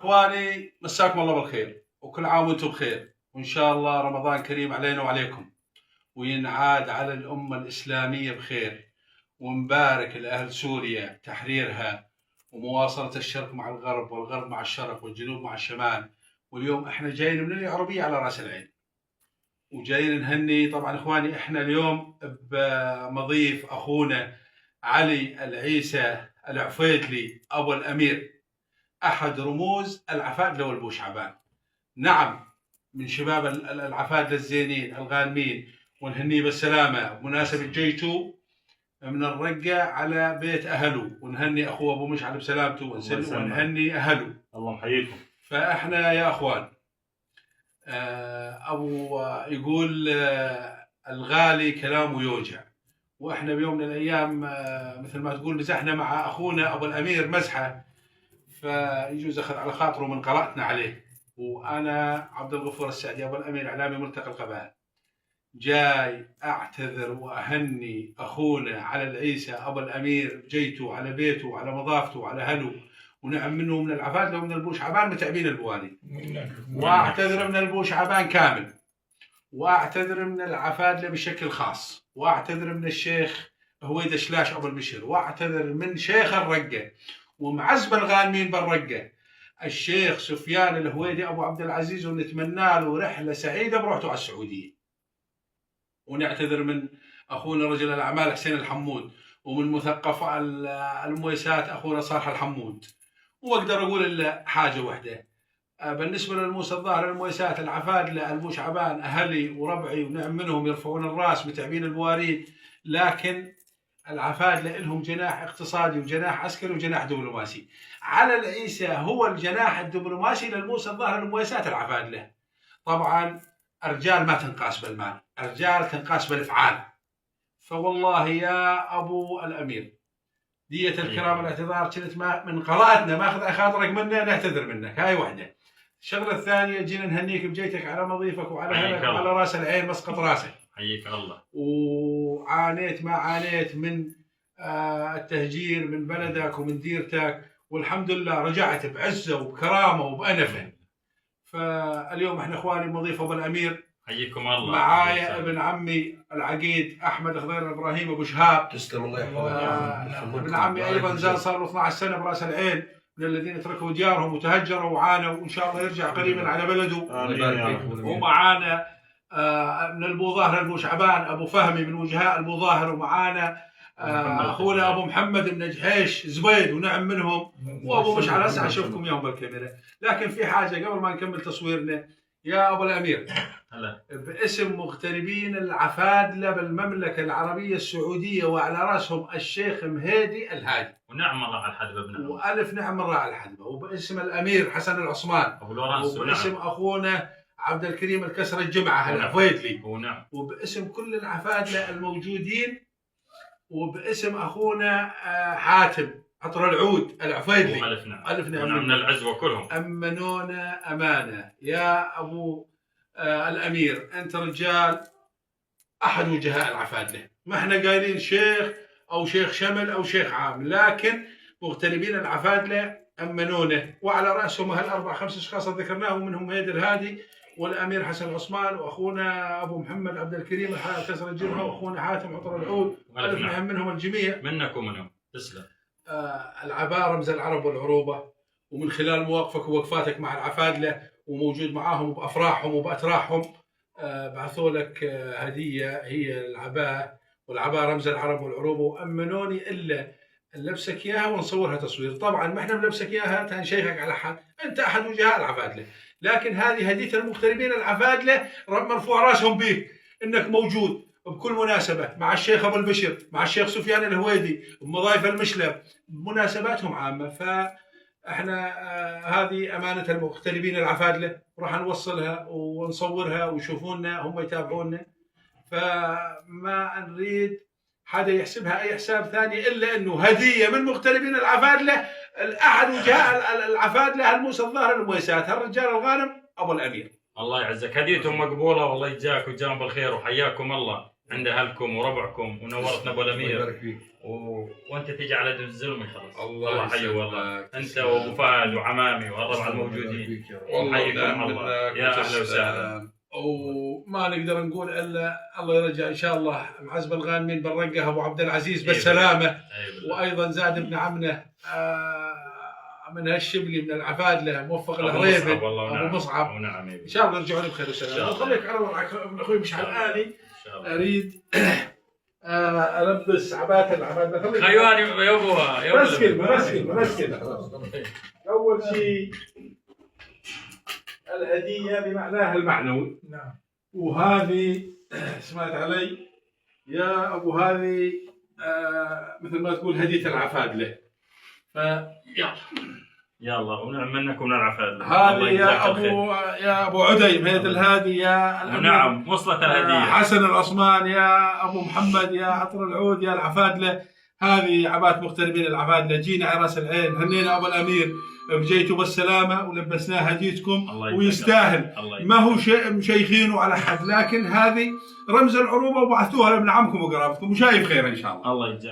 اخواني مساكم الله بالخير وكل عام وانتم بخير، وان شاء الله رمضان كريم علينا وعليكم، وينعاد على الامه الاسلاميه بخير، ونبارك لاهل سوريا تحريرها ومواصله الشرق مع الغرب والغرب مع الشرق والجنوب مع الشمال. واليوم احنا جايين من العربيه على راس العين، وجايين نهني طبعا اخواني. احنا اليوم بمضيف اخونا علي العيسى العفيدلي ابو الامير، احد رموز العفادله والبوشعبان. نعم، من شباب العفادله الزينين الغانمين، ونهنيه بالسلامه بمناسبه جيته من الرقه على بيت اهله، ونهني اخوه ابو مشعل بسلامته ونهني اهله. الله يحييكم. فاحنا يا اخوان ابو يقول الغالي كلامه يوجع، واحنا بيوم من الايام مثل ما تقول مزحنا مع اخونا ابو الامير مزحه، فيجوز اخذ على خاطره من قراءتنا عليه. وانا عبد الغفور السعدي ابو الامير اعلامي ملتقى القبائل، جاي اعتذر واهني اخونا على العيسى ابو الامير بجيته على بيته وعلى مضافته وعلى اهله، ونعم منه من العفادله ومن البوشعبان متعبين البوالي، واعتذر من البوشعبان كامل، واعتذر من العفادله بشكل خاص، واعتذر من الشيخ هويدا شلاش ابو البشر، واعتذر من شيخ الرقه ومعزب الغانمين بالرقه الشيخ سفيان الهويدي ابو عبد العزيز، ونتمنى له رحله سعيده بروحته على السعوديه. ونعتذر من اخونا رجل الاعمال حسين الحمود، ومن مثقف المويسات اخونا صالح الحمود. واقدر اقول الا حاجه واحده بالنسبه للموسى الظاهر المويسات العفادله البوشعبان اهلي وربعي ونعم منهم يرفعون الراس متعبين البواريد، لكن العفادله لهم جناح اقتصادي وجناح عسكري وجناح دبلوماسي. على العيسى هو الجناح الدبلوماسي للموسى الظاهر المويسات العفادله. طبعا الرجال ما تنقاس بالمال، الرجال تنقاس بالافعال. فوالله يا ابو الامير دية الكرام الاعتذار كنت من قراءتنا ماخذ خاطرك منا، نعتذر منك. هاي وحده. الشغله الثانيه جينا نهنيك بجيتك على مضيفك وعلى اهلك وعلى راس العين مسقط راسك. حييك الله. وعانيت ما عانيت من التهجير من بلدك ومن ديرتك، والحمد لله رجعت بعزه وبكرامه وبانفه. فاليوم احنا اخواني مضيف ابو الامير، حييكم الله. معايا ابن عمي العقيد احمد خضير ابراهيم ابو شهاب. تسلم الله يحفظك. ابن عمي ايضا زال صار له 12 سنه براس العين، من الذين تركوا ديارهم وتهجروا وعانوا، وان شاء الله يرجع قريبا على بلده. ومعانا من البوظاهر البوشعبان ابو فهمي من وجهاء البوظاهر، ومعانا اخونا ابو محمد بن جحيش زبيد ونعم منهم، وابو مشعل هسه اشوفكم يوم بالكاميرا. لكن في حاجه قبل ما نكمل تصويرنا يا ابو الامير، هلا باسم مغتربين العفادله بالمملكه العربيه السعوديه وعلى راسهم الشيخ مهيدي الهادي، ونعم الله على الحدبه ابن والف نعم الله على الحدبه، وباسم الامير حسن العثمان، وباسم اخونا عبد الكريم الكسر الجمعه العفيدلي، وباسم كل العفادله الموجودين، وباسم اخونا حاتم عطر العود العفيدلي. الف نعم من العزوه كلهم امنونا امانه يا ابو الامير. انت رجال احد وجهاء العفادله، ما احنا قايلين شيخ او شيخ شمل او شيخ عام، لكن مغتربين العفادله امنونا، وعلى راسهم هالاربع خمس اشخاص ذكرناهم، منهم مهيدي الهادي والامير حسن عثمان، واخونا ابو محمد عبد الكريم الكسر الجبهه، واخونا حاتم عطر العود، الف نعم منهم الجميع. منك ومنهم. تسلم. العباء رمز العرب والعروبه، ومن خلال مواقفك ووقفاتك مع العفادله وموجود معاهم بافراحهم وباتراحهم، بعثوا لك هديه هي العباء، والعباء رمز العرب والعروبه، وامنوني الا نلبسك اياها ونصورها تصوير. طبعا ما احنا بنلبسك اياها تنشيخك على حد، انت احد وجهاء العفادله، لكن هذه هديه المغتربين العفادله مرفوع راسهم بيك انك موجود بكل مناسبه مع الشيخ ابو البشر، مع الشيخ سفيان الهويدي، بمضايف المشلب، بمناسباتهم عامه. فاحنا هذه امانه المغتربين العفادله، راح نوصلها ونصورها ويشوفونا هم يتابعونا. فما نريد حدا يحسبها اي حساب ثاني الا انه هديه من مغتربين العفادله احد وجهاء العفادله الموسى الظاهر المويسات، هالرجال الغانم ابو الامير. الله يعزك، هديتهم مقبوله والله يجزاك ويجزاهم بالخير، وحياكم الله. عند اهلكم وربعكم ونورتنا ابو الله الامير يبارك فيك. وانت تيجي على دون الزلمه خلاص. الله حي والله. يسعدك. انت وابو فهد وعمامي والربع الموجودين. حيكم الله. يا اهلا وسهلا. وما نقدر نقول الا الله يرجع ان شاء الله معزب الغانمين بالرقه ابو عبد العزيز بالسلامه. وايضا زاد ابن عمنا من هالشبلي من العفادله موفق الهريبي ابو مصعب. ونعم ان شاء الله يرجعون بخير وسلامه. خليك على وضعك ابن اخوي مش حلقاني. اريد البس العباد خيواني يا ابوها بس كلمه. اول شيء الهديه بمعناها المعنوي. نعم. وهذه سمعت علي يا ابو هذه مثل ما تقول هديه العفادله. يلا ونعم منك ومن العفاد. هذه يا ابو عدي مثل هذه يا نعم وصلت الهديه. حسن العثمان يا ابو محمد يا عطر العود يا العفادله. هذه عبات مغتربين العفادله. جينا على راس العين هنينا ابو الامير بجيتوا بالسلامه ولبسناه هديتكم ويستاهل. ما هو شيء مشيخينه على حد، لكن هذه رمز العروبه وبعثوها لابن عمكم وقرابتكم وشايف خير ان شاء الله. الله يجزاك.